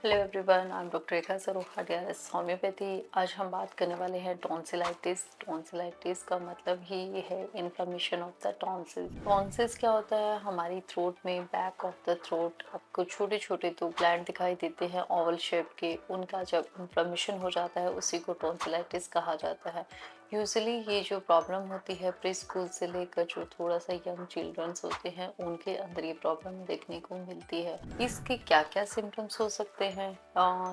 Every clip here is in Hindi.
Hello everyone, I am doctor Rekha Saroha, DRS homeopathy. आज हम बात करने वाले हैं टॉन्सिलाइटिस। टॉन्सिलाइटिस का मतलब ही ये है inflammation of the tonsils. Tonsils क्या होता है? हमारी थ्रोट में, बैक ऑफ द थ्रोट आपको छोटे छोटे दो ग्लैंड दिखाई देते हैं ओवल शेप के। उनका जब इन्फ्लेमेशन हो जाता है उसी को टॉन्सिलाइटिस कहा जाता है। यूजुअली ये जो प्रॉब्लम होती है प्री स्कूल से लेकर जो थोड़ा सा यंग चिल्ड्रंस होते हैं उनके अंदर ये प्रॉब्लम देखने को मिलती है। इसके क्या क्या सिम्टम्स हो सकते हैं?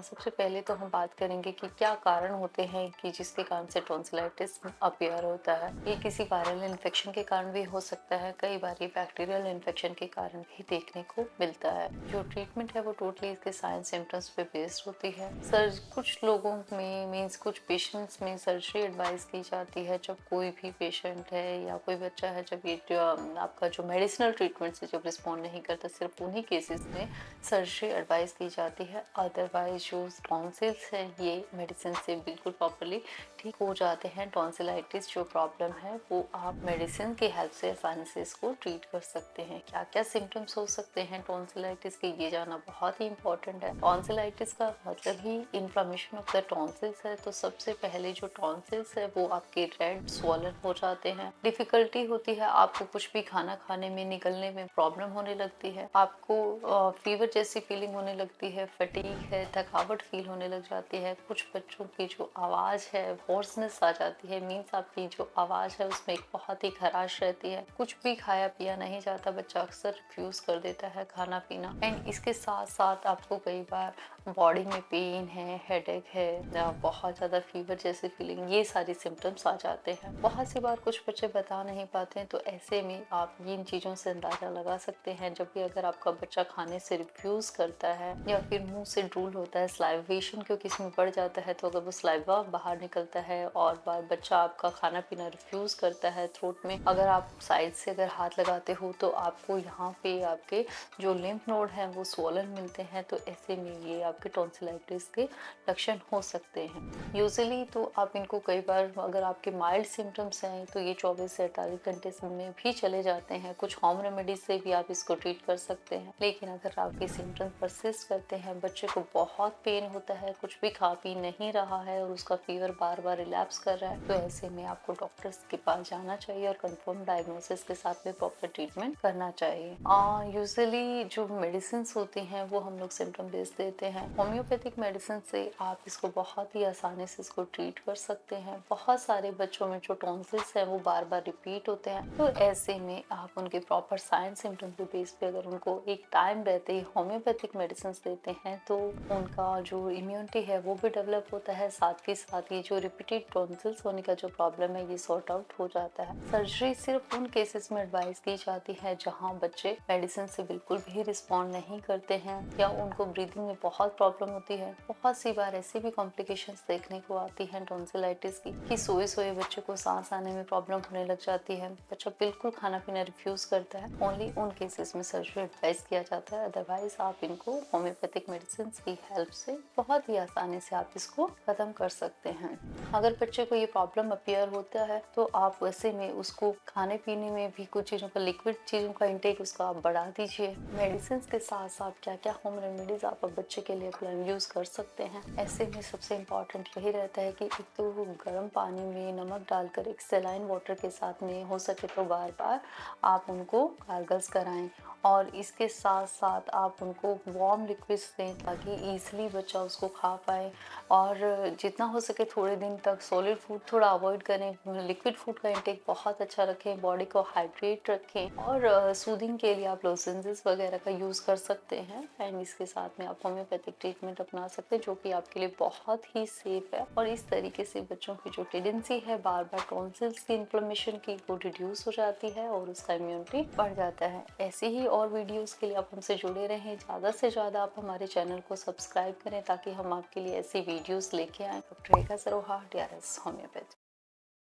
सबसे पहले तो हम बात करेंगे कि क्या कारण होते हैं कि जिसके कारण से टॉन्सिलाइटिस अपीयर होता है। ये किसी वायरल इन्फेक्शन के कारण भी हो सकता है, कई बार ये बैक्टीरियल इन्फेक्शन के कारण भी देखने को मिलता है। जो ट्रीटमेंट है वो टोटली इसके साइन सिम्टम्स पे बेस्ड होती है। सर कुछ लोगों में मीन्स कुछ पेशेंट्स में सर्जरी एडवाइस की जाती है। जब कोई भी पेशेंट है या कोई बच्चा है, जब ये आपका जो मेडिसिनल ट्रीटमेंट से जब रिस्पॉन्ड नहीं करता, सिर्फ उन्हीं केसेस में सर्जरी एडवाइस की जाती है। अदरवाइज जो टॉन्सिल्स है ये मेडिसिन से बिल्कुल प्रॉपरली ठीक हो जाते हैं। टॉन्सिलाइटिस जो प्रॉब्लम है वो आप मेडिसिन की हेल्प से आसानी से इसको ट्रीट कर सकते हैं। क्या क्या सिम्टम्स हो सकते हैं टॉन्सिलाइटिस के, ये जानना बहुत ही इंपॉर्टेंट है। टॉन्सिलाइटिस का मतलब ही इन्फ्लेमेशन ऑफ द टॉन्सिल्स है। तो सबसे पहले जो टॉन्सिल्स है वो आपके रेड स्वॉलन हो जाते हैं। डिफिकल्टी होती है, आपको कुछ भी खाना खाने में, निकलने में प्रॉब्लम होने लगती है। आपको फीवर जैसी फीलिंग होने लगती है, फटीग है, थकावट फील होने लग जाती है। कुछ बच्चों की जो आवाज़ है हॉर्सनेस आ जाती है, मीन्स आपकी जो आवाज़ है उसमें एक बहुत ही खराश रहती है। कुछ भी खाया पिया नहीं जाता, बच्चा अक्सर रिफ्यूज़ कर देता है खाना पीना। एंड इसके साथ साथ आपको कई बार बॉडी में पेन है, हेडेक है, या बहुत ज़्यादा फीवर जैसी फीलिंग, ये सारी सिम्टम्स आ जाते हैं। बहुत सी बार कुछ बच्चे बता नहीं पाते हैं, तो ऐसे में आप इन चीज़ों से अंदाज़ा लगा सकते हैं। जब भी अगर आपका बच्चा खाने से रिफ्यूज़ करता है या फिर मुंह से ड्रूल होता है, स्लाइवेशन क्योंकि इसमें बढ़ जाता है, तो अगर वो स्लाइवा बाहर निकलता है और बार बच्चा आपका खाना पीना रिफ्यूज़ करता है थ्रोट में, अगर आप साइड से अगर हाथ लगाते हो तो आपको यहाँ पे आपके जो लिम्फ नोड हैं वो स्वॉलन मिलते हैं। तो ऐसे में ये आपके टॉन्सिलाइटिस के लक्षण हो सकते हैं। यूजुअली तो आप इनको कई बार, अगर आपके माइल्ड सिम्टम्स हैं तो ये 24 से 48 घंटे में भी चले जाते हैं। कुछ होम रेमेडीज से भी आप इसको ट्रीट कर सकते हैं। लेकिन अगर आपके सिम्टम्स परसिस्ट करते हैं, बच्चे को बहुत पेन होता है, कुछ भी खा पी नहीं रहा है और उसका फीवर बार बार रिलैप्स कर रहा है, तो ऐसे में आपको डॉक्टर्स के पास जाना चाहिए और कंफर्म डायग्नोसिस के साथ में प्रॉपर ट्रीटमेंट करना चाहिए। यूजुअली जो मेडिसिन होती हैं वो हम लोग सिम्टम बेस्ड देते हैं। होम्योपैथिक मेडिसिन से आप इसको बहुत ही आसानी से इसको ट्रीट कर सकते हैं। बहुत सारे बच्चों में जो टॉन्सिल्स है वो बार बार रिपीट होते हैं, तो ऐसे में आप उनके प्रॉपर साइन सिम्टम के बेस पे अगर उनको एक टाइम रहते ही होम्योपैथिक मेडिसिन देते हैं तो उनका जो इम्यूनिटी है वो भी डेवलप होता है। साथ ही साथ ये जो रिपीटेड टॉन्सिल्स होने का जो प्रॉब्लम है ये सॉर्ट आउट हो जाता है। सर्जरी सिर्फ उन केसेस में एडवाइस की जाती है जहाँ बच्चे मेडिसिन से बिल्कुल भी रिस्पॉन्ड नहीं करते हैं या उनको ब्रीदिंग में बहुत प्रॉब्लम होती है। बहुत सी बार ऐसी भी कॉम्प्लिकेशंस देखने को आती हैं टॉन्सिलाइटिस की कि सोए सोए बच्चे को सांस आने में प्रॉब्लम होने लग जाती है, बच्चा बिल्कुल खाना पीना रिफ्यूज करता है। ओनली उन केसेस में सर्जरी एडवाइस किया जाता है। अदरवाइज आप इनको होम्योपैथिक मेडिसिन की हेल्प से बहुत ही आसानी से आप इसको खत्म कर सकते हैं। अगर बच्चे को ये प्रॉब्लम अपीयर होता है तो आप वैसे में उसको खाने पीने में भी कुछ चीज़ों का, लिक्विड चीज़ों का इंटेक उसका आप बढ़ा दीजिए। मेडिसिन के साथ साथ क्या क्या होम रेमेडीज आप बच्चे के लिए यूज़ कर सकते हैं। ऐसे में सबसे इम्पॉर्टेंट यही रहता है कि एक तो गर्म पानी में नमक डालकर एक सेलाइन वाटर के साथ में हो सके तो बार बार आप उनको गार्गल्स कराएं, और इसके साथ साथ आप उनको वार्म लिक्विड्स दें ताकि ईजिली बच्चा उसको खा पाए। और जितना हो सके थोड़े दिन तक सॉलिड फूड थोड़ा अवॉइड करें, लिक्विड फूड का इंटेक बहुत अच्छा रखें, बॉडी को हाइड्रेट रखें। और सूदिंग के लिए आप लोजेंसेस वगैरह का यूज़ कर सकते हैं। एंड इसके साथ में आप होम्योपैथिक ट्रीटमेंट अपना सकते हैं जो कि आपके लिए बहुत ही सेफ है। और इस तरीके से बच्चों की जो टेंडेंसी है बार बार टॉन्सिल्स की इन्फ्लेमेशन की, वो रिड्यूस हो जाती है और उसका इम्यूनिटी बढ़ जाता है। ऐसे ही और वीडियोस के लिए आप हमसे जुड़े रहें। ज़्यादा से ज़्यादा आप हमारे चैनल को सब्सक्राइब करें ताकि हम आपके लिए ऐसी वीडियोस लेके आएँ। डॉक्टर रेखा सरोहा, डीआरएस होम्योपैथी।